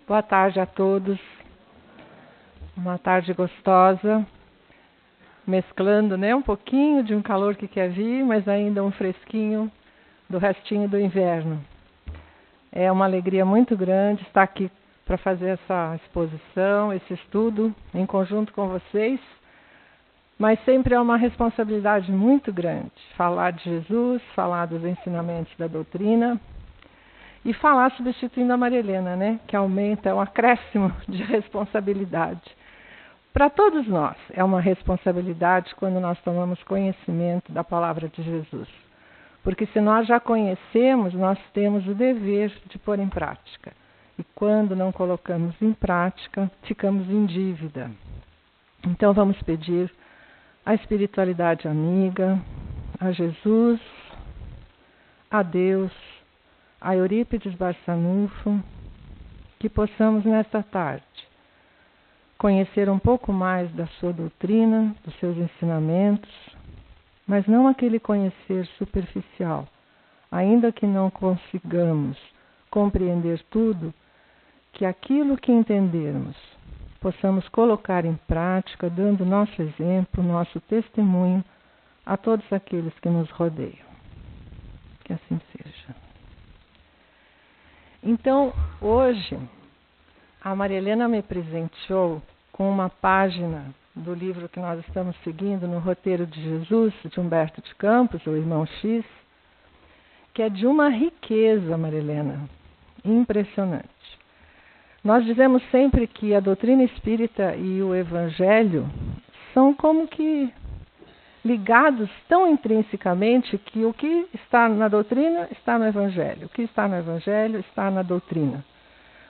Boa tarde a todos. Uma tarde gostosa, mesclando, né, um pouquinho de um calor que quer vir, mas ainda um fresquinho do restinho do inverno. É uma alegria muito grande estar aqui para fazer essa exposição, esse estudo em conjunto com vocês, mas sempre é uma responsabilidade muito grande falar de Jesus, falar dos ensinamentos da doutrina e falar substituindo a Maria Helena, né, que aumenta, é um acréscimo de responsabilidade. Para todos nós é uma responsabilidade quando nós tomamos conhecimento da palavra de Jesus. Porque se nós já conhecemos, nós temos o dever de pôr em prática. E quando não colocamos em prática, ficamos em dívida. Então vamos pedir à espiritualidade amiga, a Jesus, a Deus, a Eurípides Barçanufo, que possamos nesta tarde conhecer um pouco mais da sua doutrina, dos seus ensinamentos, mas não aquele conhecer superficial. Ainda que não consigamos compreender tudo, que aquilo que entendermos possamos colocar em prática, dando nosso exemplo, nosso testemunho a todos aqueles que nos rodeiam. Que assim seja. Então, hoje, a Maria Helena me presenteou com uma página do livro que nós estamos seguindo, no Roteiro de Jesus, de Humberto de Campos, o Irmão X, que é de uma riqueza, Maria Helena, impressionante. Nós dizemos sempre que a doutrina espírita e o Evangelho são como que ligados tão intrinsecamente que o que está na doutrina está no Evangelho, o que está no Evangelho está na doutrina.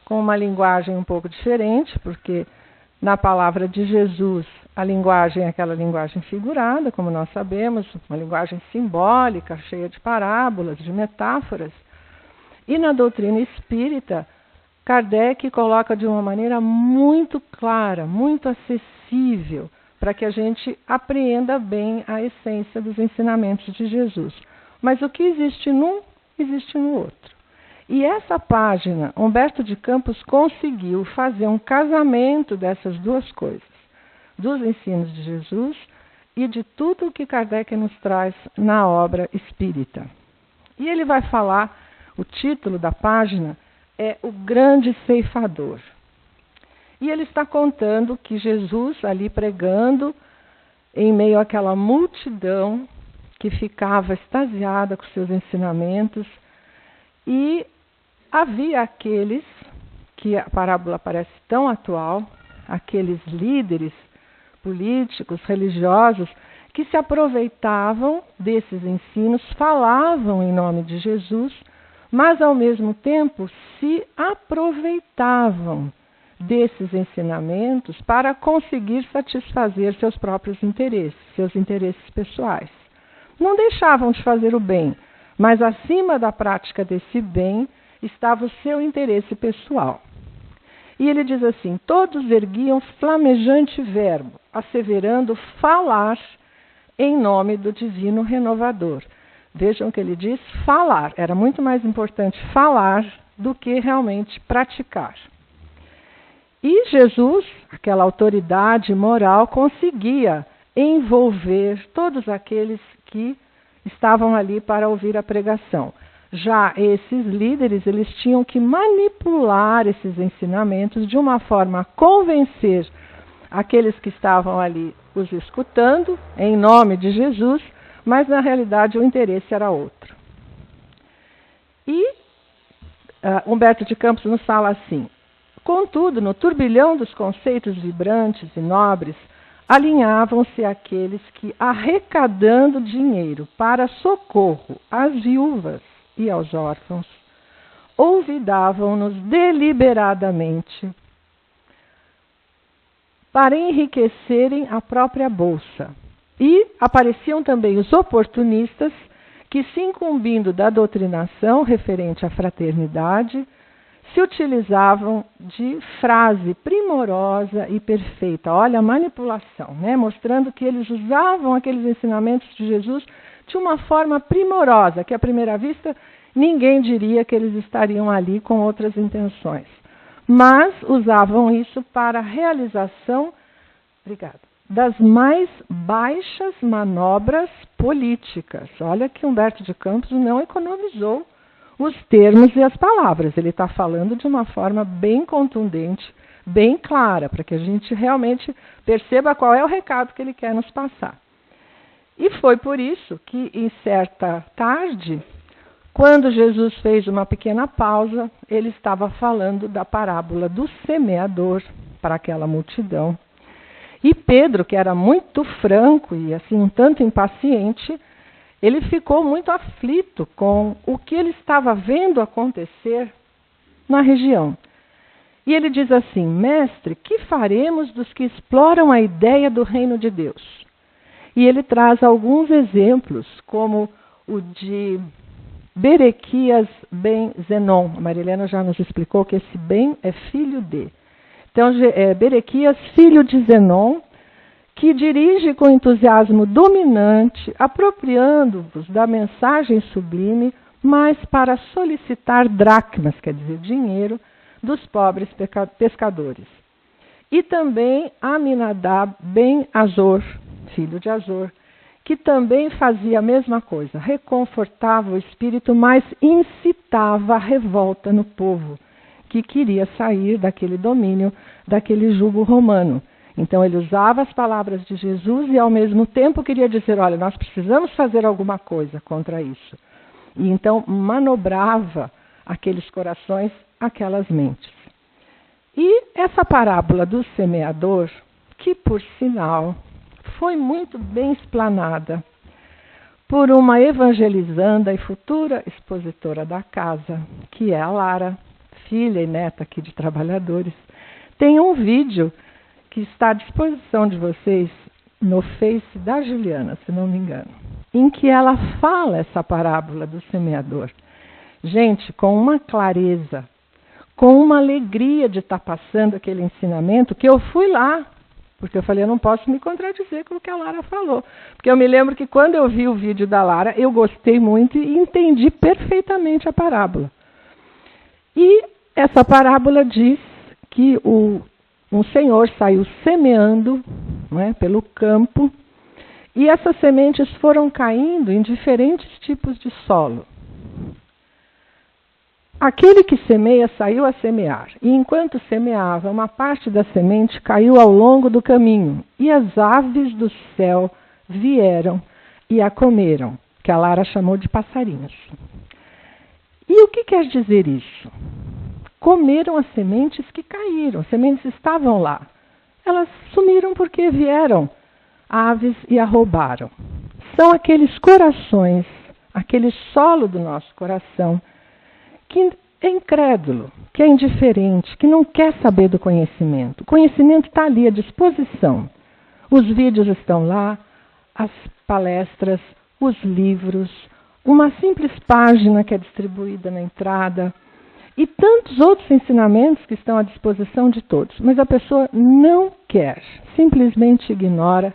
Com uma linguagem um pouco diferente, porque na palavra de Jesus a linguagem é aquela linguagem figurada, como nós sabemos, uma linguagem simbólica, cheia de parábolas, de metáforas. E na doutrina espírita, Kardec coloca de uma maneira muito clara, muito acessível, para que a gente apreenda bem a essência dos ensinamentos de Jesus. Mas o que existe num, existe no outro. E essa página, Humberto de Campos conseguiu fazer um casamento dessas duas coisas, dos ensinos de Jesus e de tudo o que Kardec nos traz na obra espírita. E ele vai falar, o título da página é O Grande Ceifador. E ele está contando que Jesus, ali pregando, em meio àquela multidão que ficava extasiada com seus ensinamentos, e havia aqueles, que a parábola parece tão atual, aqueles líderes políticos, religiosos, que se aproveitavam desses ensinos, falavam em nome de Jesus, mas ao mesmo tempo se aproveitavam desses ensinamentos para conseguir satisfazer seus próprios interesses, seus interesses pessoais. Não deixavam de fazer o bem, mas acima da prática desse bem estava o seu interesse pessoal. E ele diz assim: todos erguiam flamejante verbo, asseverando falar em nome do divino renovador. Vejam que ele diz falar. Era muito mais importante falar do que realmente praticar. E Jesus, aquela autoridade moral, conseguia envolver todos aqueles que estavam ali para ouvir a pregação. Já esses líderes, eles tinham que manipular esses ensinamentos de uma forma a convencer aqueles que estavam ali os escutando, em nome de Jesus, mas na realidade o interesse era outro. E Humberto de Campos nos fala assim: contudo, no turbilhão dos conceitos vibrantes e nobres, alinhavam-se aqueles que, arrecadando dinheiro para socorro às viúvas e aos órfãos, olvidavam-nos deliberadamente para enriquecerem a própria bolsa. E apareciam também os oportunistas que, se incumbindo da doutrinação referente à fraternidade, se utilizavam de frase primorosa e perfeita. Olha a manipulação, né? Mostrando que eles usavam aqueles ensinamentos de Jesus de uma forma primorosa, que à primeira vista ninguém diria que eles estariam ali com outras intenções. mas usavam isso para a realização, das mais baixas manobras políticas. Olha que Humberto de Campos não economizou os termos e as palavras. Ele está falando de uma forma bem contundente, bem clara, para que a gente realmente perceba qual é o recado que ele quer nos passar. E foi por isso que, em certa tarde, quando Jesus fez uma pequena pausa, ele estava falando da parábola do semeador para aquela multidão. E Pedro, que era muito franco e assim um tanto impaciente, ele ficou muito aflito com o que ele estava vendo acontecer na região. E ele diz assim: mestre, que faremos dos que exploram a ideia do reino de Deus? E ele traz alguns exemplos, como o de Berequias ben Zenon. A Marilena já nos explicou que esse ben é filho de. Então, Berequias, filho de Zenon, que dirige com entusiasmo dominante, apropriando-vos da mensagem sublime, mas para solicitar dracmas, quer dizer, dinheiro, dos pobres pescadores. E também Aminadab ben Azor, filho de Azor, que também fazia a mesma coisa, reconfortava o espírito, mas incitava a revolta no povo, que queria sair daquele domínio, daquele jugo romano. Então ele usava as palavras de Jesus e ao mesmo tempo queria dizer, olha, nós precisamos fazer alguma coisa contra isso. E então manobrava aqueles corações, aquelas mentes. E essa parábola do semeador, que por sinal foi muito bem explanada por uma evangelizanda e futura expositora da casa, que é a Lara, filha e neta aqui de trabalhadores. Tem um vídeo que está à disposição de vocês no Face da Juliana, se não me engano, em que ela fala essa parábola do semeador. Gente, com uma clareza, com uma alegria de estar passando aquele ensinamento, que eu fui lá, porque eu falei, eu não posso me contradizer com o que a Lara falou. Porque eu me lembro que quando eu vi o vídeo da Lara, eu gostei muito e entendi perfeitamente a parábola. E essa parábola diz que um senhor saiu semeando, né, pelo campo, e essas sementes foram caindo em diferentes tipos de solo. Aquele que semeia saiu a semear, e enquanto semeava, uma parte da semente caiu ao longo do caminho, e as aves do céu vieram e a comeram, que a Lara chamou de passarinhos. E o que quer dizer isso? Comeram as sementes que caíram, as sementes estavam lá. Elas sumiram porque vieram aves e a roubaram. São aqueles corações, aquele solo do nosso coração, que é incrédulo, que é indiferente, que não quer saber do conhecimento. O conhecimento está ali à disposição. Os vídeos estão lá, as palestras, os livros, uma simples página que é distribuída na entrada e tantos outros ensinamentos que estão à disposição de todos. Mas a pessoa não quer, simplesmente ignora,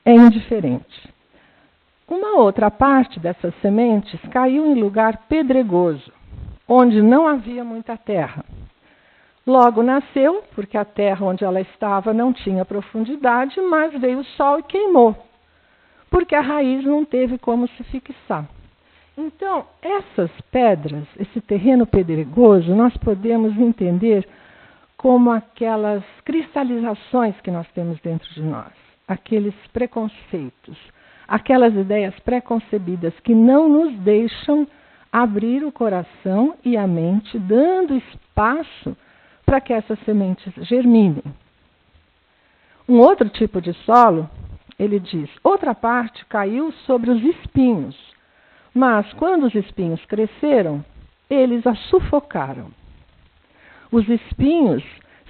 é indiferente. Uma outra parte dessas sementes caiu em lugar pedregoso, onde não havia muita terra. Logo nasceu, porque a terra onde ela estava não tinha profundidade, mas veio o sol e queimou, porque a raiz não teve como se fixar. Então, essas pedras, esse terreno pedregoso, nós podemos entender como aquelas cristalizações que nós temos dentro de nós, aqueles preconceitos, aquelas ideias preconcebidas que não nos deixam abrir o coração e a mente, dando espaço para que essas sementes germinem. Um outro tipo de solo, ele diz, outra parte caiu sobre os espinhos, mas quando os espinhos cresceram, eles a sufocaram. Os espinhos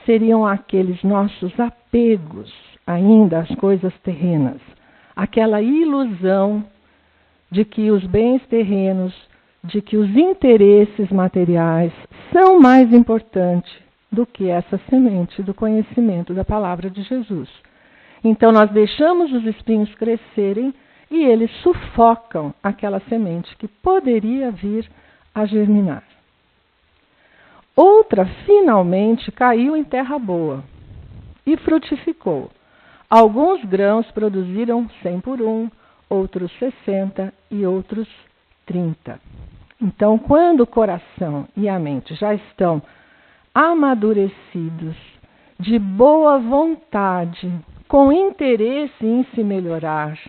seriam aqueles nossos apegos ainda às coisas terrenas, aquela ilusão de que os bens terrenos, de que os interesses materiais são mais importantes do que essa semente do conhecimento da palavra de Jesus. Então nós deixamos os espinhos crescerem e eles sufocam aquela semente que poderia vir a germinar. Outra, finalmente, caiu em terra boa e frutificou. Alguns grãos produziram 100 por 1, outros 60 e outros 30. Então, quando o coração e a mente já estão amadurecidos, de boa vontade, com interesse em se melhorar,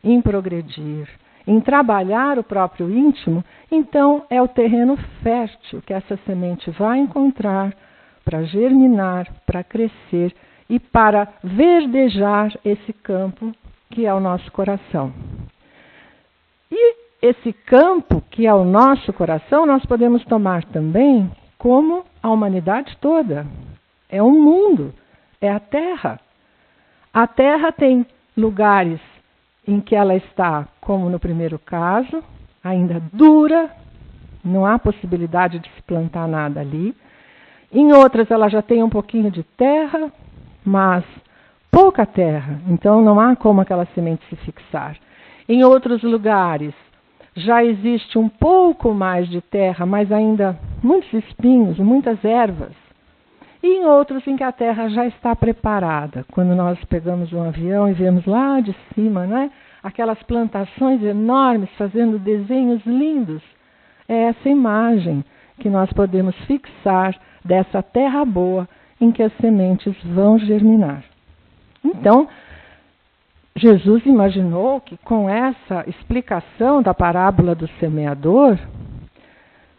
em progredir, em trabalhar o próprio íntimo, então é o terreno fértil que essa semente vai encontrar para germinar, para crescer e para verdejar esse campo que é o nosso coração. E esse campo que é o nosso coração, nós podemos tomar também como a humanidade toda. É um mundo, é a Terra. A Terra tem lugares em que ela está, como no primeiro caso, ainda dura, não há possibilidade de se plantar nada ali. Em outras ela já tem um pouquinho de terra, mas pouca terra, então não há como aquela semente se fixar. Em outros lugares já existe um pouco mais de terra, mas ainda muitos espinhos, muitas ervas. E em outros em que a terra já está preparada. Quando nós pegamos um avião e vemos lá de cima, né, aquelas plantações enormes fazendo desenhos lindos, é essa imagem que nós podemos fixar dessa terra boa em que as sementes vão germinar. Então, Jesus imaginou que com essa explicação da parábola do semeador,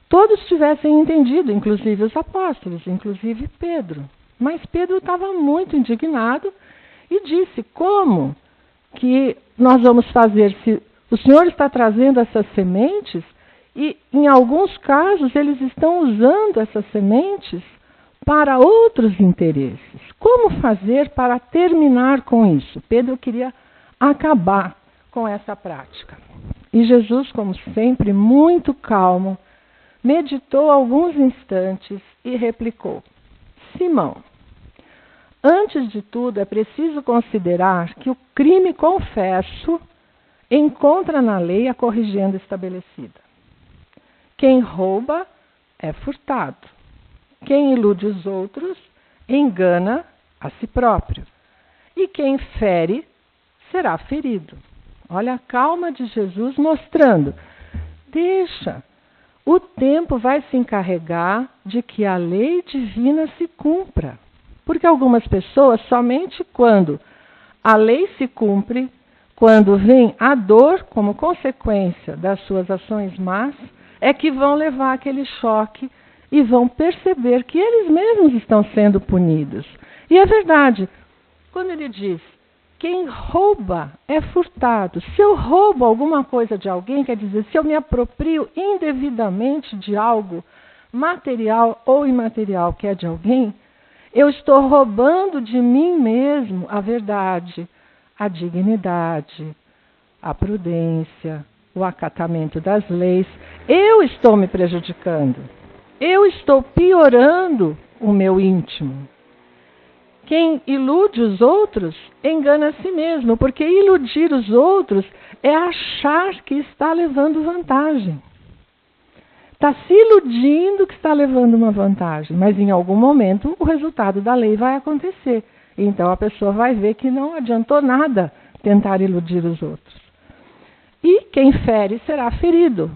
todos tivessem entendido, inclusive os apóstolos, inclusive Pedro. Mas Pedro estava muito indignado e disse: como que nós vamos fazer se o Senhor está trazendo essas sementes e, em alguns casos, eles estão usando essas sementes para outros interesses? Como fazer para terminar com isso? Pedro queria acabar com essa prática. E Jesus, como sempre, muito calmo, meditou alguns instantes e replicou: Simão, antes de tudo é preciso considerar que o crime confesso encontra na lei a corrigenda estabelecida. Quem rouba é furtado. Quem ilude os outros engana a si próprio. E quem fere será ferido. Olha a calma de Jesus mostrando: deixa, o tempo vai se encarregar de que a lei divina se cumpra. Porque algumas pessoas, somente quando a lei se cumpre, quando vem a dor como consequência das suas ações más, é que vão levar aquele choque e vão perceber que eles mesmos estão sendo punidos. E é verdade, quando ele diz: quem rouba é furtado. Se eu roubo alguma coisa de alguém, quer dizer, se eu me aproprio indevidamente de algo material ou imaterial que é de alguém, eu estou roubando de mim mesmo a verdade, a dignidade, a prudência, o acatamento das leis. Eu estou me prejudicando. Eu estou piorando o meu íntimo. Quem ilude os outros engana a si mesmo, porque iludir os outros é achar que está levando vantagem. Está se iludindo que está levando uma vantagem, mas em algum momento o resultado da lei vai acontecer. Então a pessoa vai ver que não adiantou nada tentar iludir os outros. E quem fere será ferido.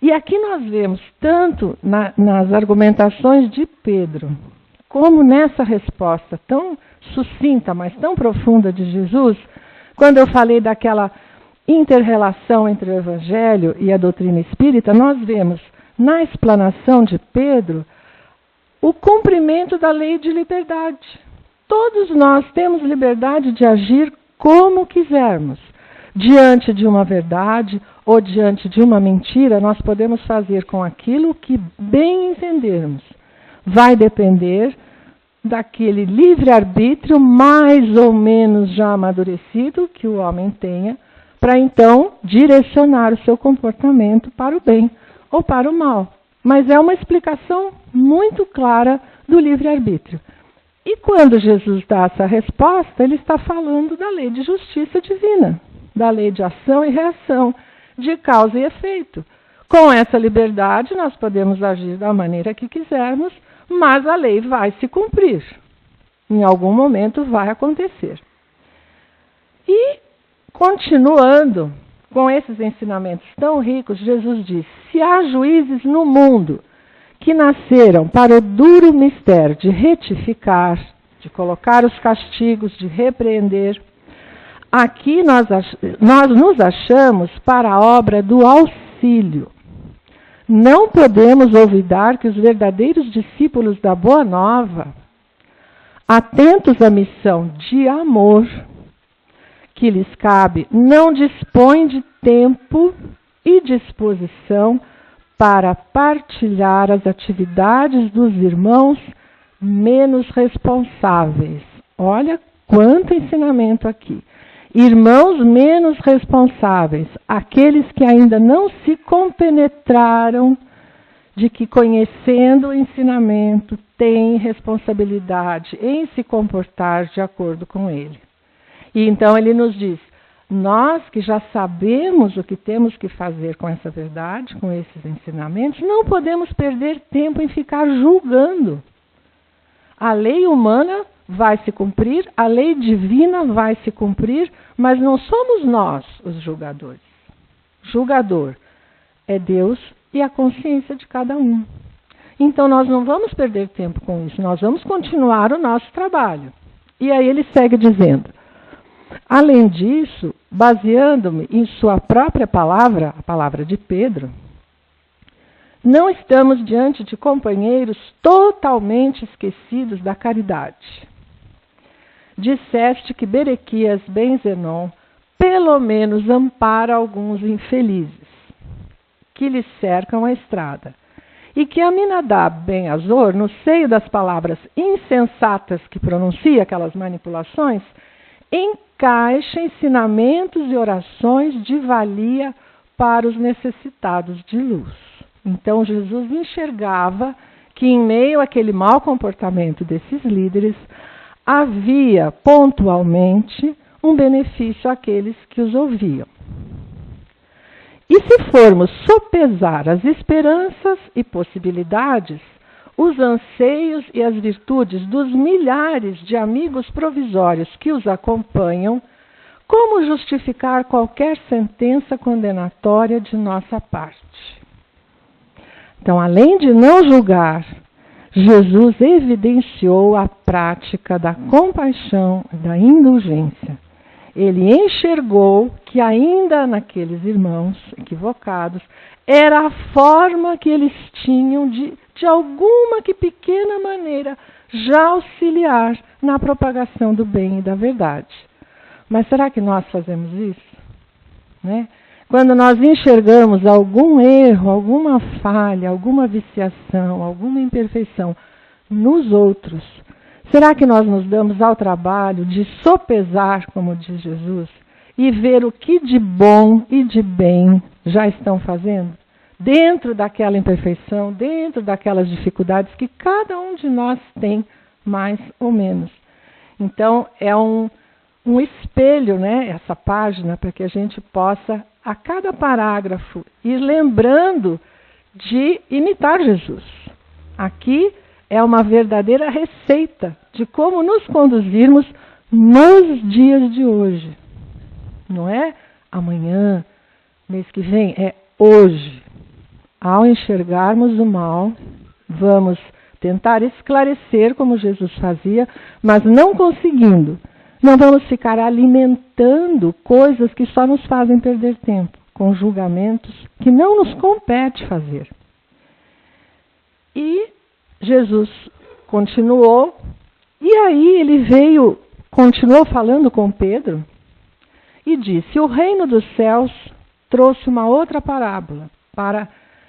E aqui nós vemos, tanto nas argumentações de Pedro, como nessa resposta tão sucinta, mas tão profunda de Jesus, quando eu falei daquela inter-relação entre o Evangelho e a doutrina espírita, nós vemos na explanação de Pedro o cumprimento da lei de liberdade. Todos nós temos liberdade de agir como quisermos. Diante de uma verdade ou diante de uma mentira, nós podemos fazer com aquilo que bem entendermos. Vai depender daquele livre-arbítrio mais ou menos já amadurecido que o homem tenha, para então direcionar o seu comportamento para o bem ou para o mal. Mas é uma explicação muito clara do livre-arbítrio. E quando Jesus dá essa resposta, ele está falando da lei de justiça divina, da lei de ação e reação, de causa e efeito. Com essa liberdade, nós podemos agir da maneira que quisermos, mas a lei vai se cumprir. Em algum momento vai acontecer. E, continuando com esses ensinamentos tão ricos, Jesus diz: se há juízes no mundo que nasceram para o duro mistério de retificar, de colocar os castigos, de repreender, aqui nós nos achamos para a obra do auxílio. Não podemos olvidar que os verdadeiros discípulos da Boa Nova, atentos à missão de amor que lhes cabe, não dispõem de tempo e disposição para partilhar as atividades dos irmãos menos responsáveis. Olha quanto ensinamento aqui. Irmãos menos responsáveis, aqueles que ainda não se compenetraram de que, conhecendo o ensinamento, têm responsabilidade em se comportar de acordo com ele. E então ele nos diz: nós que já sabemos o que temos que fazer com essa verdade, com esses ensinamentos, não podemos perder tempo em ficar julgando. A lei humana vai se cumprir, a lei divina vai se cumprir, mas não somos nós os julgadores. Julgador é Deus e a consciência de cada um. Então nós não vamos perder tempo com isso, nós vamos continuar o nosso trabalho. E aí ele segue dizendo: além disso, baseando-me em sua própria palavra, a palavra de Pedro, não estamos diante de companheiros totalmente esquecidos da caridade. Disseste que Berequias ben Zenon pelo menos ampara alguns infelizes que lhes cercam a estrada, e que Aminadab ben Azor, no seio das palavras insensatas que pronuncia, aquelas manipulações, encaixa ensinamentos e orações de valia para os necessitados de luz. Então Jesus enxergava que em meio àquele mau comportamento desses líderes, havia pontualmente um benefício àqueles que os ouviam. E se formos sopesar as esperanças e possibilidades, os anseios e as virtudes dos milhares de amigos provisórios que os acompanham, como justificar qualquer sentença condenatória de nossa parte? Então, além de não julgar, Jesus evidenciou a prática da compaixão e da indulgência. Ele enxergou que ainda naqueles irmãos equivocados, era a forma que eles tinham de alguma que pequena maneira, já auxiliar na propagação do bem e da verdade. Mas será que nós fazemos isso? Né? Quando nós enxergamos algum erro, alguma falha, alguma viciação, alguma imperfeição nos outros, será que nós nos damos ao trabalho de sopesar, como diz Jesus, e ver o que de bom e de bem já estão fazendo? Dentro daquela imperfeição, dentro daquelas dificuldades que cada um de nós tem, mais ou menos. Então, é um espelho, né, essa página, para que a gente possa, a cada parágrafo, ir lembrando de imitar Jesus. Aqui é uma verdadeira receita de como nos conduzirmos nos dias de hoje. Não é amanhã, mês que vem, é hoje. Ao enxergarmos o mal, vamos tentar esclarecer como Jesus fazia, mas não conseguindo. Não vamos ficar alimentando coisas que só nos fazem perder tempo, com julgamentos que não nos compete fazer. E Jesus continuou, e aí ele continuou falando com Pedro, e disse: o reino dos céus trouxe uma outra parábola para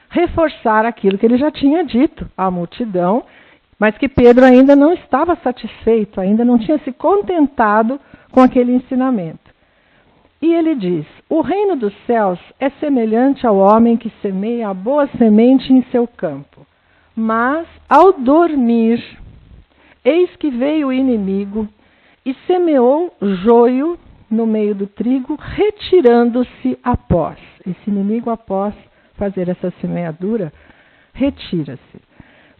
reforçar aquilo que ele já tinha dito à multidão, mas que Pedro ainda não estava satisfeito, ainda não tinha se contentado com aquele ensinamento. E ele diz: o reino dos céus é semelhante ao homem que semeia a boa semente em seu campo. Mas, ao dormir, eis que veio o inimigo e semeou joio no meio do trigo, retirando-se após. Esse inimigo, após fazer essa semeadura, retira-se.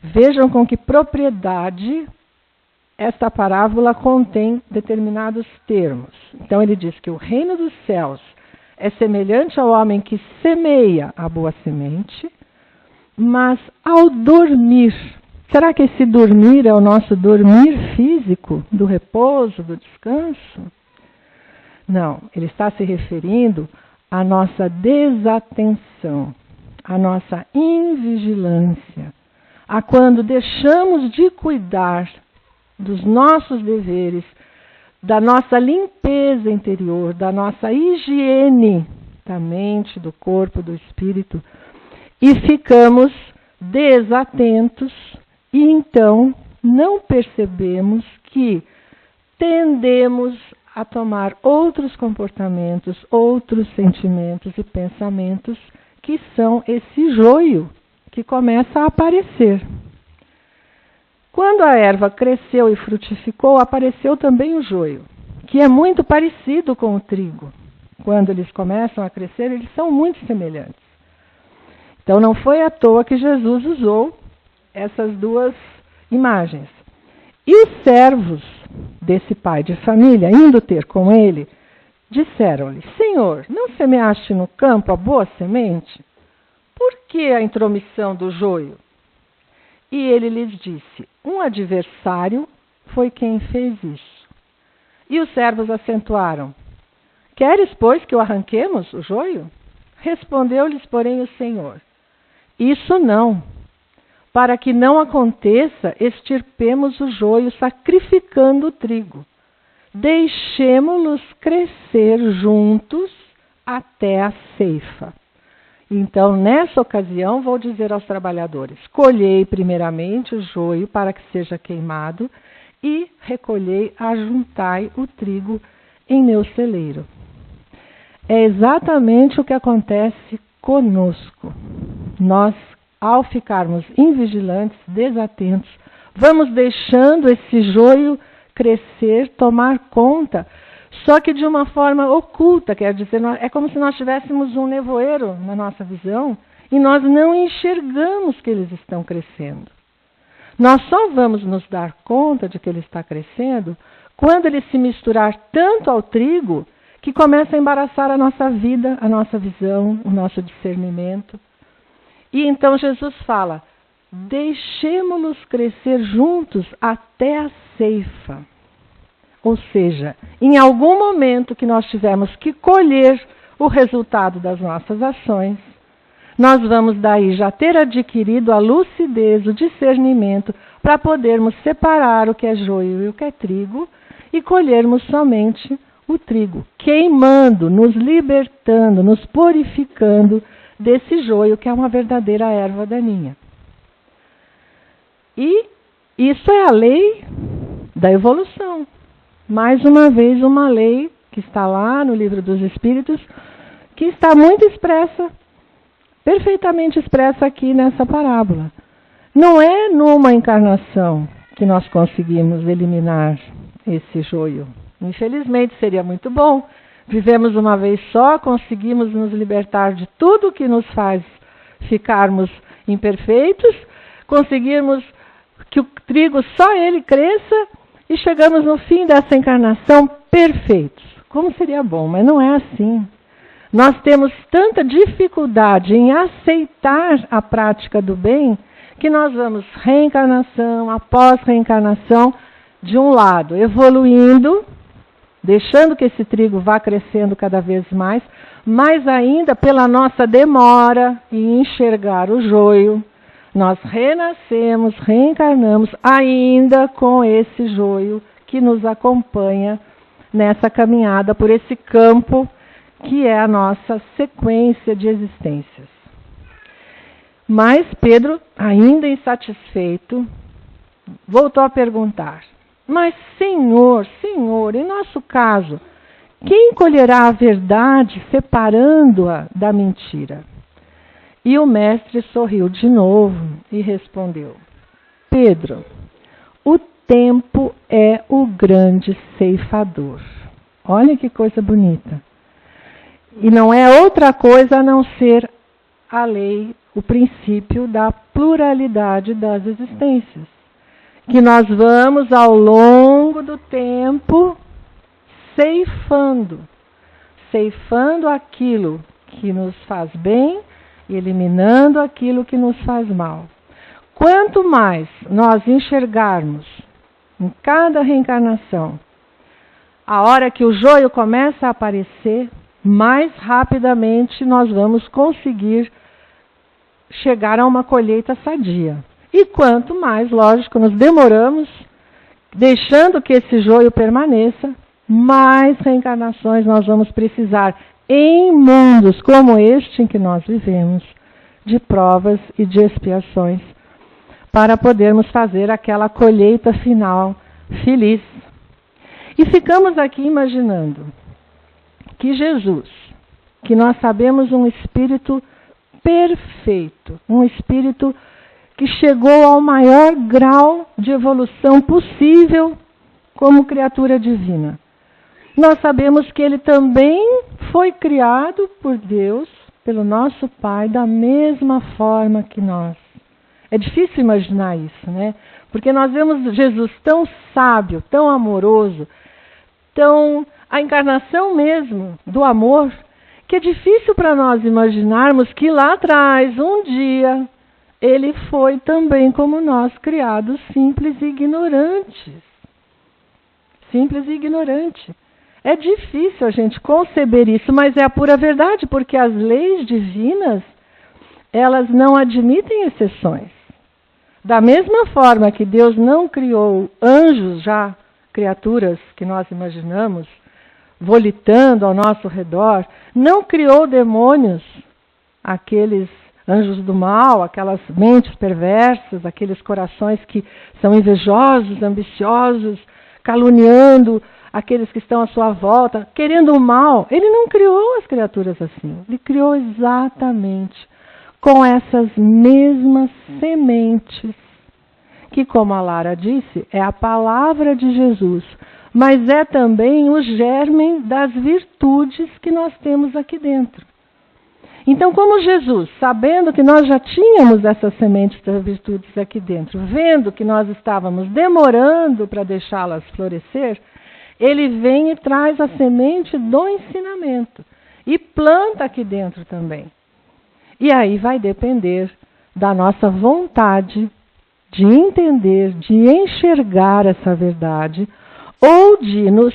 Vejam com que propriedade esta parábola contém determinados termos. Então ele diz que o reino dos céus é semelhante ao homem que semeia a boa semente, mas ao dormir, será que esse dormir é o nosso dormir físico, do repouso, do descanso? Não, ele está se referindo à nossa desatenção, à nossa invigilância, a quando deixamos de cuidar dos nossos deveres, da nossa limpeza interior, da nossa higiene da mente, do corpo, do espírito, e ficamos desatentos e então não percebemos que tendemos a tomar outros comportamentos, outros sentimentos e pensamentos que são esse joio que começa a aparecer. Quando a erva cresceu e frutificou, apareceu também o joio, que é muito parecido com o trigo. Quando eles começam a crescer, eles são muito semelhantes. Então não foi à toa que Jesus usou essas duas imagens. E os servos desse pai de família, indo ter com ele, disseram-lhe: Senhor, não semeaste no campo a boa semente? Por que a intromissão do joio? E ele lhes disse: um adversário foi quem fez isso. E os servos acentuaram: Queres, pois, que o arranquemos, o joio? Respondeu-lhes, porém, o Senhor: Isso não. Para que não aconteça, extirpemos o joio, sacrificando o trigo. Deixemo-los crescer juntos até a ceifa. Então, nessa ocasião, vou dizer aos trabalhadores: colhei primeiramente o joio para que seja queimado e recolhei, ajuntai o trigo em meu celeiro. É exatamente o que acontece conosco. Nós, ao ficarmos invigilantes, desatentos, vamos deixando esse joio crescer, tomar conta, só que de uma forma oculta, quer dizer, é como se nós tivéssemos um nevoeiro na nossa visão e nós não enxergamos que eles estão crescendo. Nós só vamos nos dar conta de que ele está crescendo quando ele se misturar tanto ao trigo que começa a embaraçar a nossa vida, a nossa visão, o nosso discernimento. E então Jesus fala: deixemo-los crescer juntos até a ceifa. Ou seja, em algum momento que nós tivermos que colher o resultado das nossas ações, nós vamos daí já ter adquirido a lucidez, o discernimento, para podermos separar o que é joio e o que é trigo e colhermos somente o trigo, queimando, nos libertando, nos purificando desse joio que é uma verdadeira erva daninha. E isso é a lei da evolução. Mais uma vez, uma lei que está lá no Livro dos Espíritos, que está muito expressa, perfeitamente expressa aqui nessa parábola. Não é numa encarnação que nós conseguimos eliminar esse joio. Infelizmente, seria muito bom. Vivemos uma vez só, conseguimos nos libertar de tudo que nos faz ficarmos imperfeitos, conseguirmos que o trigo só ele cresça e chegamos no fim dessa encarnação perfeitos. Como seria bom, mas não é assim. Nós temos tanta dificuldade em aceitar a prática do bem que nós vamos reencarnação após reencarnação, de um lado, evoluindo, deixando que esse trigo vá crescendo cada vez mais ainda pela nossa demora em enxergar o joio, nós renascemos, reencarnamos ainda com esse joio que nos acompanha nessa caminhada por esse campo que é a nossa sequência de existências. Mas Pedro, ainda insatisfeito, voltou a perguntar: mas Senhor, em nosso caso, quem colherá a verdade separando-a da mentira? E o mestre sorriu de novo e respondeu: Pedro, o tempo é o grande ceifador. Olha que coisa bonita. E não é outra coisa a não ser a lei, o princípio da pluralidade das existências, que nós vamos ao longo do tempo ceifando aquilo que nos faz bem e eliminando aquilo que nos faz mal. Quanto mais nós enxergarmos em cada reencarnação a hora que o joio começa a aparecer, mais rapidamente nós vamos conseguir chegar a uma colheita sadia. E quanto mais, lógico, nos demoramos, deixando que esse joio permaneça, mais reencarnações nós vamos precisar em mundos como este em que nós vivemos, de provas e de expiações, para podermos fazer aquela colheita final feliz. E ficamos aqui imaginando que Jesus, que nós sabemos um espírito perfeito, um espírito que chegou ao maior grau de evolução possível como criatura divina. Nós sabemos que ele também foi criado por Deus, pelo nosso Pai, da mesma forma que nós. É difícil imaginar isso, né? Porque nós vemos Jesus tão sábio, tão amoroso, a encarnação mesmo do amor, que é difícil para nós imaginarmos que lá atrás, um dia, ele foi também como nós, criado simples e ignorantes. Simples e ignorante. É difícil a gente conceber isso, mas é a pura verdade, porque as leis divinas, elas não admitem exceções. Da mesma forma que Deus não criou anjos já, criaturas que nós imaginamos, volitando ao nosso redor, não criou demônios, aqueles anjos do mal, aquelas mentes perversas, aqueles corações que são invejosos, ambiciosos, caluniando aqueles que estão à sua volta, querendo o mal. Ele não criou as criaturas assim. Ele criou exatamente com essas mesmas sementes, que, como a Lara disse, é a palavra de Jesus, mas é também o germe das virtudes que nós temos aqui dentro. Então, como Jesus, sabendo que nós já tínhamos essas sementes das virtudes aqui dentro, vendo que nós estávamos demorando para deixá-las florescer, ele vem e traz a semente do ensinamento e planta aqui dentro também. E aí vai depender da nossa vontade de entender, de enxergar essa verdade, ou de nos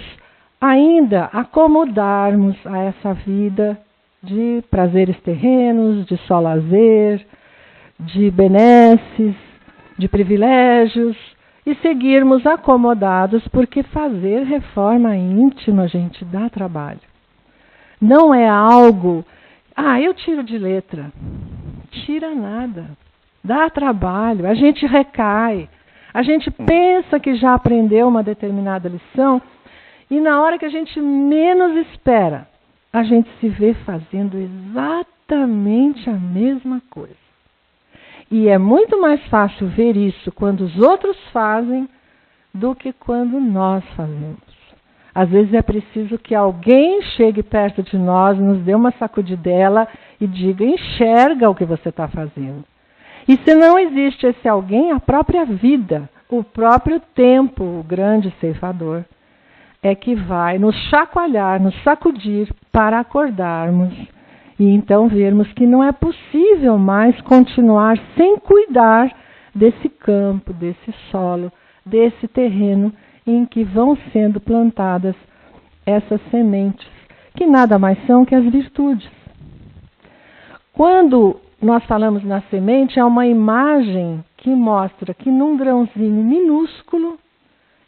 ainda acomodarmos a essa vida de prazeres terrenos, de só lazer, de benesses, de privilégios, e seguirmos acomodados, porque fazer reforma íntima, gente, dá trabalho. Não é algo, eu tiro de letra. Tira nada. Dá trabalho, a gente recai, a gente pensa que já aprendeu uma determinada lição e na hora que a gente menos espera, a gente se vê fazendo exatamente a mesma coisa. E é muito mais fácil ver isso quando os outros fazem do que quando nós fazemos. Às vezes é preciso que alguém chegue perto de nós, nos dê uma sacudidela e diga, enxerga o que você está fazendo. E se não existe esse alguém, a própria vida, o próprio tempo, o grande ceifador, é que vai nos chacoalhar, nos sacudir para acordarmos e então vermos que não é possível mais continuar sem cuidar desse campo, desse solo, desse terreno em que vão sendo plantadas essas sementes, que nada mais são que as virtudes. Quando nós falamos na semente, é uma imagem que mostra que num grãozinho minúsculo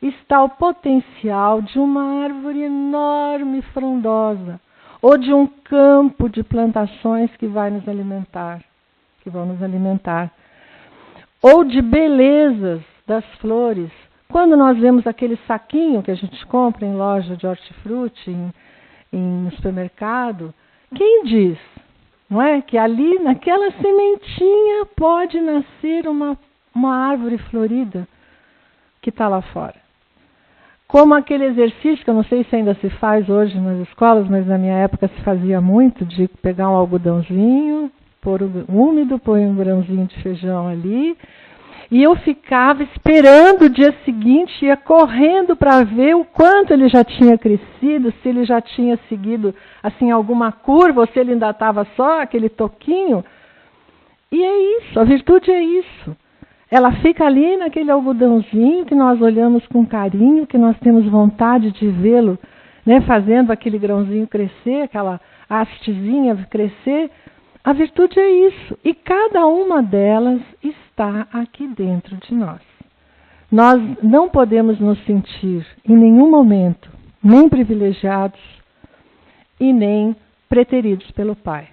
está o potencial de uma árvore enorme, frondosa, ou de um campo de plantações que vai nos alimentar, que vão nos alimentar, ou de belezas das flores. Quando nós vemos aquele saquinho que a gente compra em loja de hortifruti, em supermercado, quem diz, não é, que ali naquela sementinha pode nascer uma árvore florida que está lá fora? Como aquele exercício, que eu não sei se ainda se faz hoje nas escolas, mas na minha época se fazia muito, de pegar um algodãozinho, pôr o úmido, põe um grãozinho de feijão ali. E eu ficava esperando o dia seguinte, ia correndo para ver o quanto ele já tinha crescido, se ele já tinha seguido assim alguma curva, ou se ele ainda estava só aquele toquinho. E é isso, a virtude é isso. Ela fica ali naquele algodãozinho que nós olhamos com carinho, que nós temos vontade de vê-lo, né, fazendo aquele grãozinho crescer, aquela hastezinha crescer. A virtude é isso, e cada uma delas está aqui dentro de nós. Nós não podemos nos sentir em nenhum momento nem privilegiados e nem preteridos pelo Pai.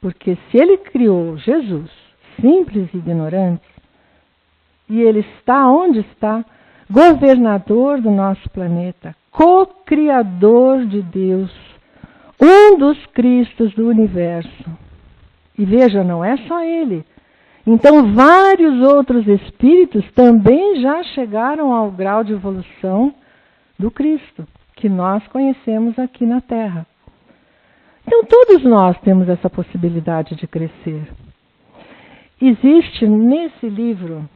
Porque se Ele criou Jesus, simples e ignorante, e Ele está onde está, governador do nosso planeta, co-criador de Deus, um dos Cristos do universo. E veja, não é só ele. Então, vários outros espíritos também já chegaram ao grau de evolução do Cristo, que nós conhecemos aqui na Terra. Então, todos nós temos essa possibilidade de crescer. Existe nesse livro,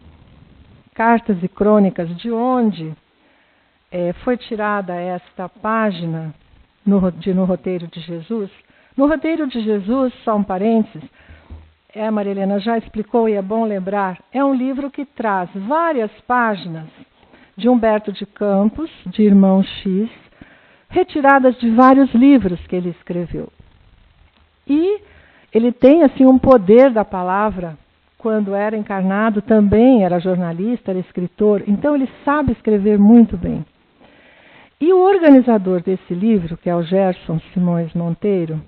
Cartas e Crônicas, de onde foi tirada esta página no Roteiro de Jesus. No Roteiro de Jesus, só um parênteses, a Maria Helena já explicou e é bom lembrar, é um livro que traz várias páginas de Humberto de Campos, de Irmão X, retiradas de vários livros que ele escreveu. E ele tem assim um poder da palavra. Quando era encarnado também era jornalista, era escritor, então ele sabe escrever muito bem. E o organizador desse livro, que é o Gerson Simões Monteiro,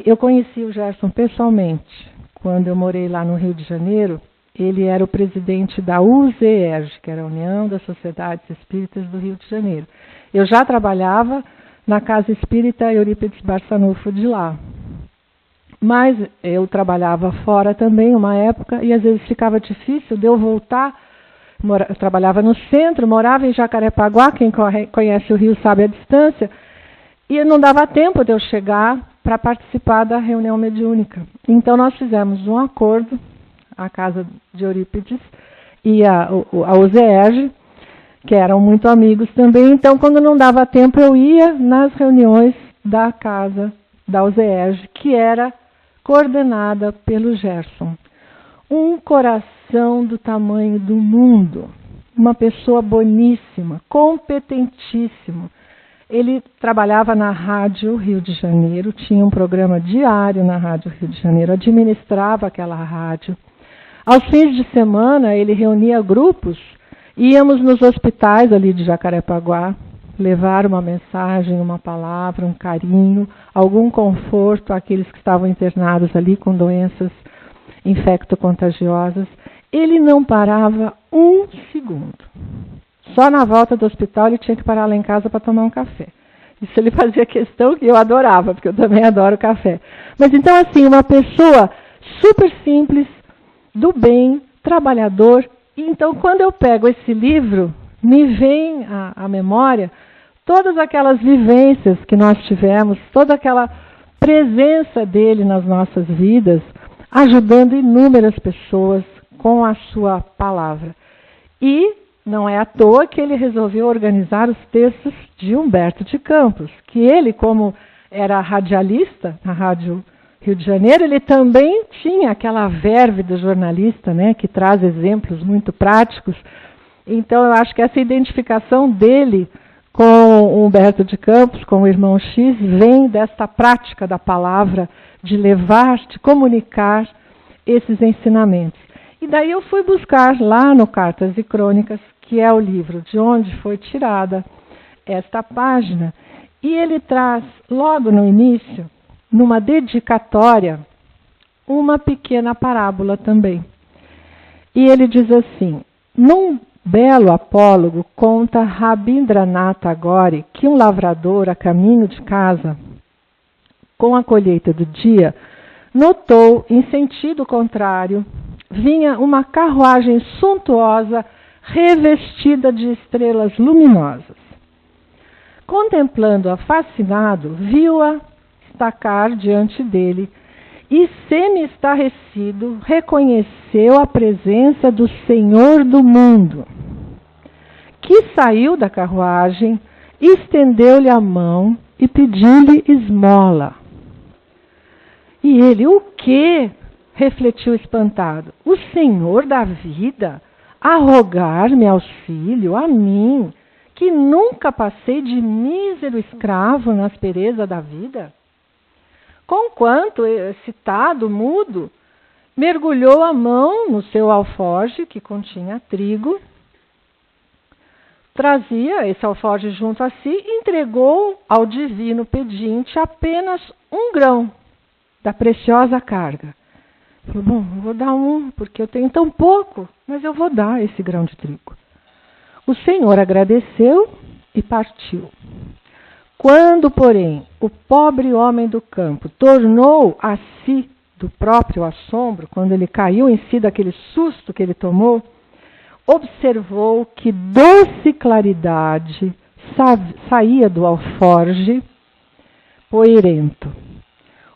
eu conheci o Gerson pessoalmente. Quando eu morei lá no Rio de Janeiro, ele era o presidente da UZERJ, que era a União das Sociedades Espíritas do Rio de Janeiro. Eu já trabalhava na Casa Espírita Eurípides Barçanufo de lá. Mas eu trabalhava fora também, uma época, e às vezes ficava difícil de eu voltar. Eu trabalhava no centro, morava em Jacarepaguá, quem conhece o Rio sabe a distância, e não dava tempo de eu chegar para participar da reunião mediúnica. Então nós fizemos um acordo, a Casa de Eurípides e a UZERJ, que eram muito amigos também. Então, quando não dava tempo, eu ia nas reuniões da Casa da UZERJ, que era coordenada pelo Gerson. Um coração do tamanho do mundo, uma pessoa boníssima, competentíssima. Ele trabalhava na Rádio Rio de Janeiro, tinha um programa diário na Rádio Rio de Janeiro, administrava aquela rádio. Aos fins de semana, ele reunia grupos, íamos nos hospitais ali de Jacarepaguá, levar uma mensagem, uma palavra, um carinho, algum conforto àqueles que estavam internados ali com doenças infecto-contagiosas. Ele não parava um segundo. Só na volta do hospital ele tinha que parar lá em casa para tomar um café. Isso ele fazia questão, que eu adorava, porque eu também adoro café. Mas então, assim, uma pessoa super simples, do bem, trabalhador. E então, quando eu pego esse livro, me vem à memória todas aquelas vivências que nós tivemos, toda aquela presença dele nas nossas vidas, ajudando inúmeras pessoas com a sua palavra. E não é à toa que ele resolveu organizar os textos de Humberto de Campos, que ele, como era radialista na Rádio Rio de Janeiro, ele também tinha aquela verve do jornalista, né, que traz exemplos muito práticos. Então, eu acho que essa identificação dele com Humberto de Campos, com o Irmão X, vem desta prática da palavra, de levar, de comunicar esses ensinamentos. E daí eu fui buscar lá no Cartas e Crônicas, que é o livro de onde foi tirada esta página, e ele traz, logo no início, numa dedicatória, uma pequena parábola também. E ele diz assim: num belo apólogo, conta Rabindranath Tagore que um lavrador a caminho de casa, com a colheita do dia, notou, em sentido contrário, vinha uma carruagem suntuosa revestida de estrelas luminosas. Contemplando-a fascinado, viu-a estacar diante dele e, semi-estarrecido, reconheceu a presença do Senhor do mundo, que saiu da carruagem, estendeu-lhe a mão e pediu-lhe esmola. E ele, o quê? Refletiu espantado. O Senhor da vida a rogar-me auxílio a mim, que nunca passei de mísero escravo na aspereza da vida? Conquanto, excitado, mudo, mergulhou a mão no seu alforje, que continha trigo, trazia esse alforje junto a si e entregou ao divino pedinte apenas um grão da preciosa carga. Falou, bom, eu vou dar porque eu tenho tão pouco, mas eu vou dar esse grão de trigo. O Senhor agradeceu e partiu. Quando, porém, o pobre homem do campo tornou a si do próprio assombro, quando ele caiu em si daquele susto que ele tomou, observou que doce claridade saía do alforje poeirento.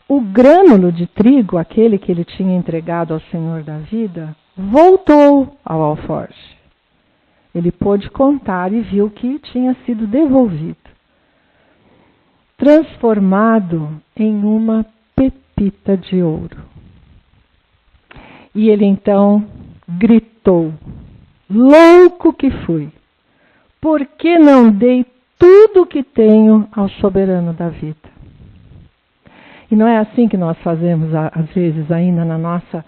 O grânulo de trigo, aquele que ele tinha entregado ao Senhor da vida, voltou ao alforje. Ele pôde contar e viu que tinha sido devolvido, transformado em uma pepita de ouro. E ele então gritou, louco que fui, por que não dei tudo o que tenho ao soberano da vida? E não é assim que nós fazemos, às vezes, ainda na nossa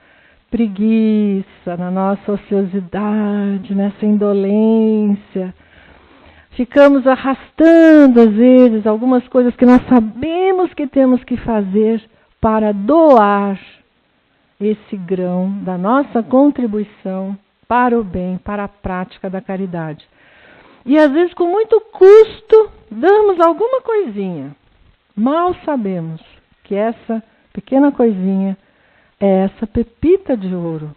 preguiça, na nossa ociosidade, nessa indolência. Ficamos arrastando, às vezes, algumas coisas que nós sabemos que temos que fazer para doar esse grão da nossa contribuição para o bem, para a prática da caridade. E, às vezes, com muito custo, damos alguma coisinha. Mal sabemos que essa pequena coisinha é essa pepita de ouro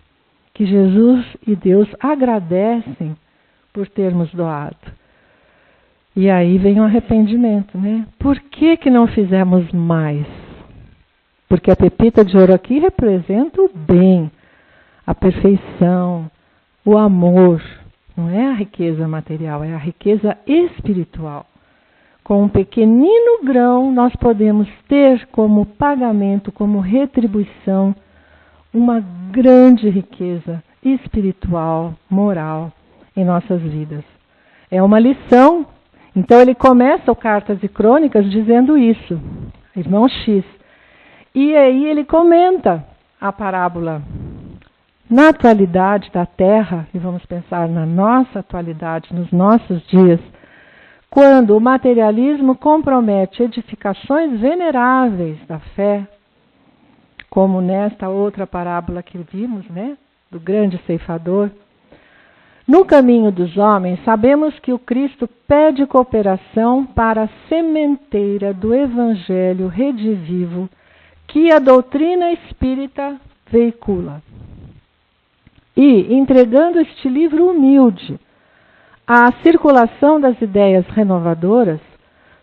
que Jesus e Deus agradecem por termos doado. E aí vem o arrependimento, né? Por que não fizemos mais? Porque a pepita de ouro aqui representa o bem, a perfeição, o amor. Não é a riqueza material, é a riqueza espiritual. Com um pequenino grão, nós podemos ter como pagamento, como retribuição, uma grande riqueza espiritual, moral em nossas vidas. É uma lição. Então ele começa o Cartas e Crônicas dizendo isso, irmão X. E aí ele comenta a parábola. Na atualidade da Terra, e vamos pensar na nossa atualidade, nos nossos dias, quando o materialismo compromete edificações veneráveis da fé, como nesta outra parábola que vimos, né, do grande ceifador, no caminho dos homens, sabemos que o Cristo pede cooperação para a sementeira do Evangelho redivivo que a doutrina espírita veicula. E, entregando este livro humilde à circulação das ideias renovadoras,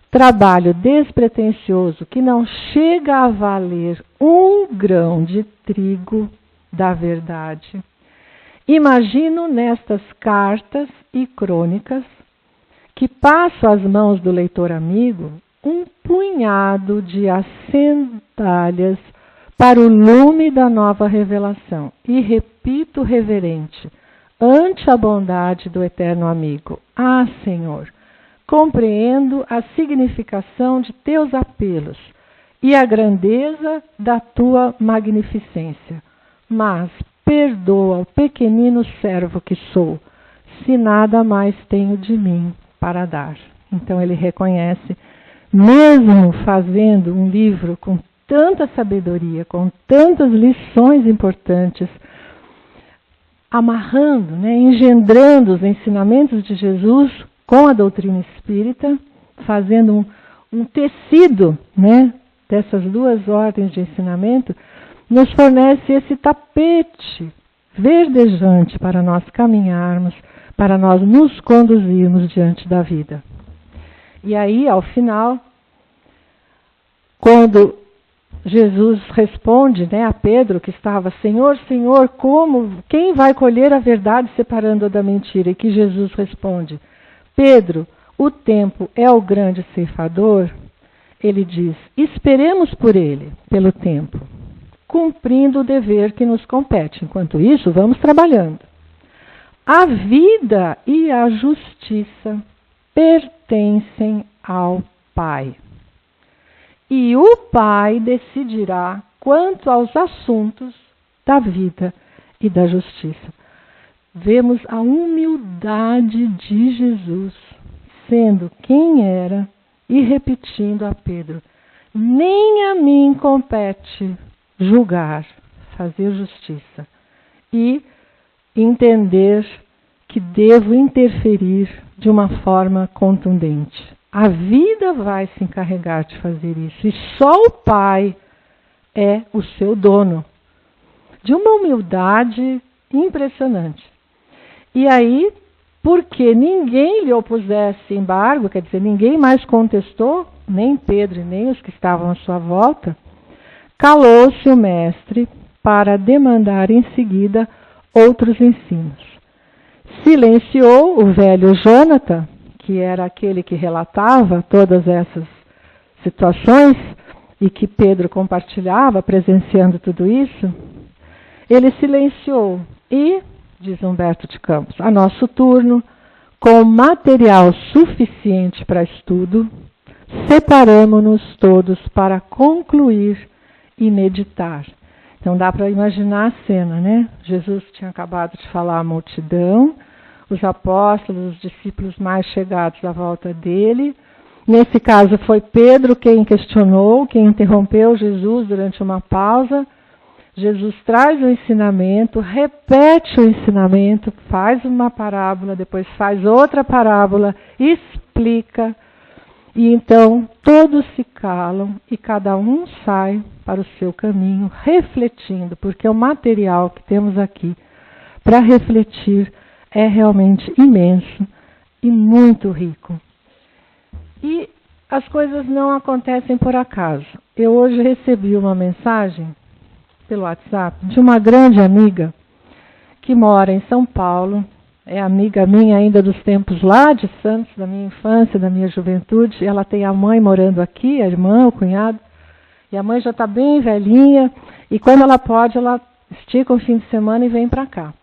trabalho despretensioso que não chega a valer um grão de trigo da verdade, imagino nestas cartas e crônicas que passo às mãos do leitor amigo um punhado de assentalhas para o lume da nova revelação. E repito reverente, ante a bondade do eterno amigo. Ah, Senhor, compreendo a significação de teus apelos e a grandeza da tua magnificência, mas perdoa o pequenino servo que sou, se nada mais tenho de mim para dar. Então ele reconhece, mesmo fazendo um livro com tanta sabedoria, com tantas lições importantes, amarrando, engendrando os ensinamentos de Jesus com a doutrina espírita, fazendo um tecido, dessas duas ordens de ensinamento, nos fornece esse tapete verdejante para nós caminharmos, para nós nos conduzirmos diante da vida. E aí, ao final, quando Jesus responde, né, a Pedro, que estava, Senhor, Senhor, como? Quem vai colher a verdade separando-a da mentira? E que Jesus responde, Pedro, o tempo é o grande ceifador. Ele diz, esperemos por ele, pelo tempo, cumprindo o dever que nos compete. Enquanto isso, vamos trabalhando. A vida e a justiça pertencem ao Pai. E o Pai decidirá quanto aos assuntos da vida e da justiça. Vemos a humildade de Jesus, sendo quem era e repetindo a Pedro, nem a mim compete julgar, fazer justiça e entender que devo interferir de uma forma contundente. A vida vai se encarregar de fazer isso. E só o Pai é o seu dono. De uma humildade impressionante. E aí, porque ninguém lhe opusesse embargo, quer dizer, ninguém mais contestou, nem Pedro nem os que estavam à sua volta, calou-se o mestre para demandar em seguida outros ensinos. Silenciou o velho Jonathan, que era aquele que relatava todas essas situações e que Pedro compartilhava, presenciando tudo isso. Ele silenciou e, diz Humberto de Campos, a nosso turno, com material suficiente para estudo, separamo-nos todos para concluir e meditar. Então dá para imaginar a cena, né? Jesus tinha acabado de falar à multidão, os apóstolos, os discípulos mais chegados à volta dele. Nesse caso foi Pedro quem questionou, quem interrompeu Jesus durante uma pausa. Jesus traz o ensinamento, repete o ensinamento, faz uma parábola, depois faz outra parábola, explica. E então todos se calam e cada um sai para o seu caminho, refletindo, porque o material que temos aqui para refletir é realmente imenso e muito rico. E as coisas não acontecem por acaso. Eu hoje recebi uma mensagem pelo WhatsApp de uma grande amiga que mora em São Paulo, é amiga minha ainda dos tempos lá de Santos, da minha infância, da minha juventude. Ela tem a mãe morando aqui, a irmã, o cunhado, e a mãe já está bem velhinha, e quando ela pode, ela estica o fim de semana e vem para cá.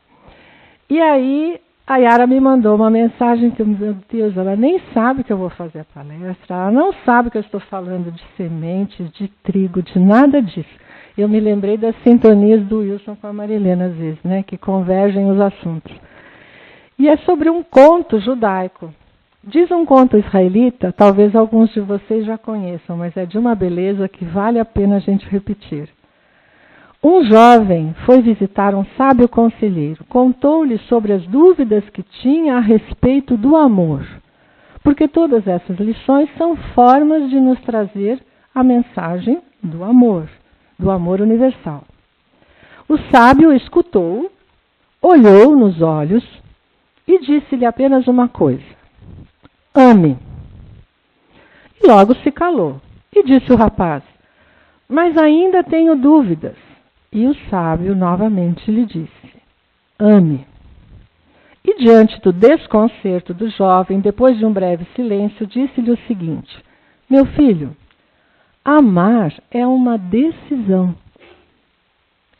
E aí a Yara me mandou uma mensagem que, meu Deus, ela nem sabe que eu vou fazer a palestra, ela não sabe que eu estou falando de sementes, de trigo, de nada disso. Eu me lembrei das sintonias do Wilson com a Marilena, às vezes, né, que convergem os assuntos. E é sobre um conto judaico. Diz um conto israelita, talvez alguns de vocês já conheçam, mas é de uma beleza que vale a pena a gente repetir. Um jovem foi visitar um sábio conselheiro, contou-lhe sobre as dúvidas que tinha a respeito do amor, porque todas essas lições são formas de nos trazer a mensagem do amor universal. O sábio escutou, olhou nos olhos e disse-lhe apenas uma coisa: ame. E logo se calou. E disse o rapaz: mas ainda tenho dúvidas. E o sábio novamente lhe disse: ame. E diante do desconcerto do jovem, depois de um breve silêncio, disse-lhe o seguinte: meu filho, amar é uma decisão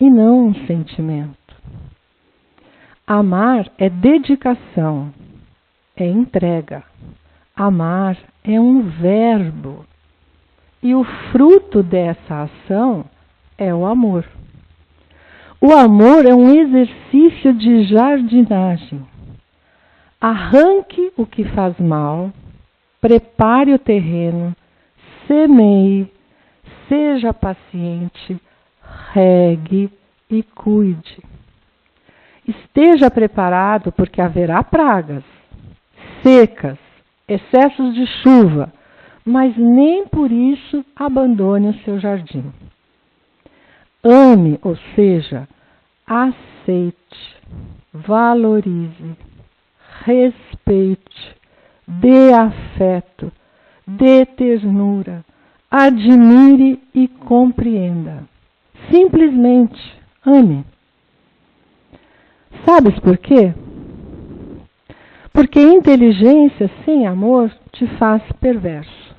e não um sentimento. Amar é dedicação, é entrega. Amar é um verbo. E o fruto dessa ação é o amor. O amor é um exercício de jardinagem. Arranque o que faz mal, prepare o terreno, semeie, seja paciente, regue e cuide. Esteja preparado porque haverá pragas, secas, excessos de chuva, mas nem por isso abandone o seu jardim. Ame, ou seja, aceite, valorize, respeite, dê afeto, dê ternura, admire e compreenda. Simplesmente ame. Sabes por quê? Porque inteligência sem amor te faz perverso.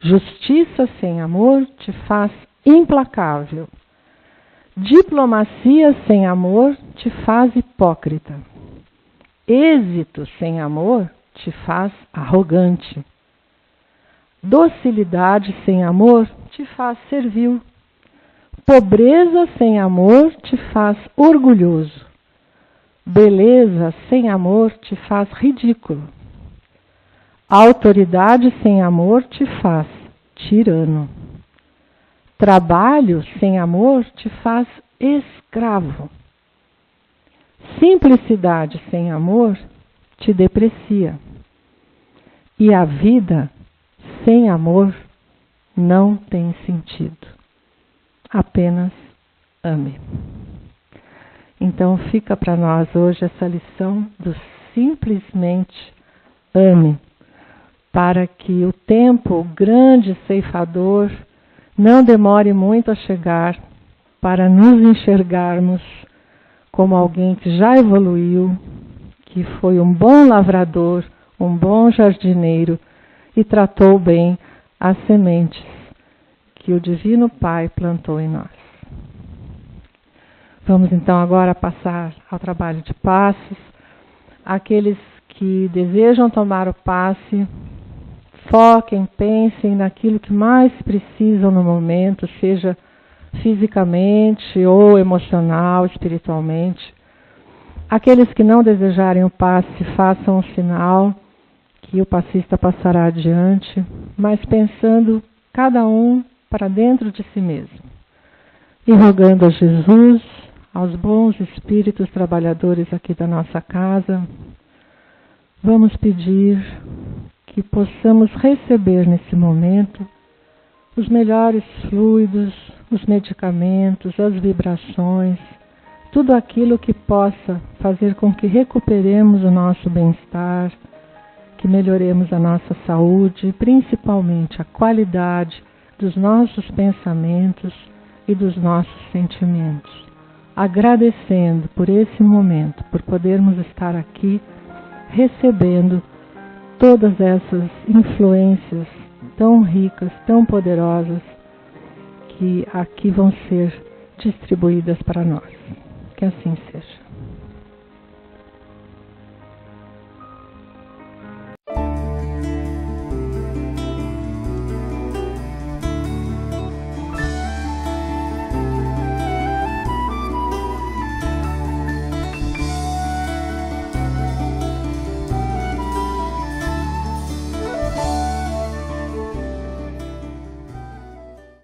Justiça sem amor te faz implacável. Diplomacia sem amor te faz hipócrita. Êxito sem amor te faz arrogante. Docilidade sem amor te faz servil. Pobreza sem amor te faz orgulhoso. Beleza sem amor te faz ridículo. Autoridade sem amor te faz tirano. Trabalho sem amor te faz escravo. Simplicidade sem amor te deprecia. E a vida sem amor não tem sentido. Apenas ame. Então fica para nós hoje essa lição do simplesmente ame, para que o tempo, o grande ceifador, não demore muito a chegar, para nos enxergarmos como alguém que já evoluiu, que foi um bom lavrador, um bom jardineiro e tratou bem as sementes que o Divino Pai plantou em nós. Vamos então agora passar ao trabalho de passes. Aqueles que desejam tomar o passe, foquem, pensem naquilo que mais precisam no momento, seja fisicamente ou emocional, espiritualmente. Aqueles que não desejarem o passe, façam um sinal que o passista passará adiante, mas pensando cada um para dentro de si mesmo. E rogando a Jesus, aos bons espíritos trabalhadores aqui da nossa casa, vamos pedir que possamos receber nesse momento os melhores fluidos, os medicamentos, as vibrações, tudo aquilo que possa fazer com que recuperemos o nosso bem-estar, que melhoremos a nossa saúde, principalmente a qualidade dos nossos pensamentos e dos nossos sentimentos. Agradecendo por esse momento, por podermos estar aqui recebendo todas essas influências tão ricas, tão poderosas, que aqui vão ser distribuídas para nós. Que assim seja.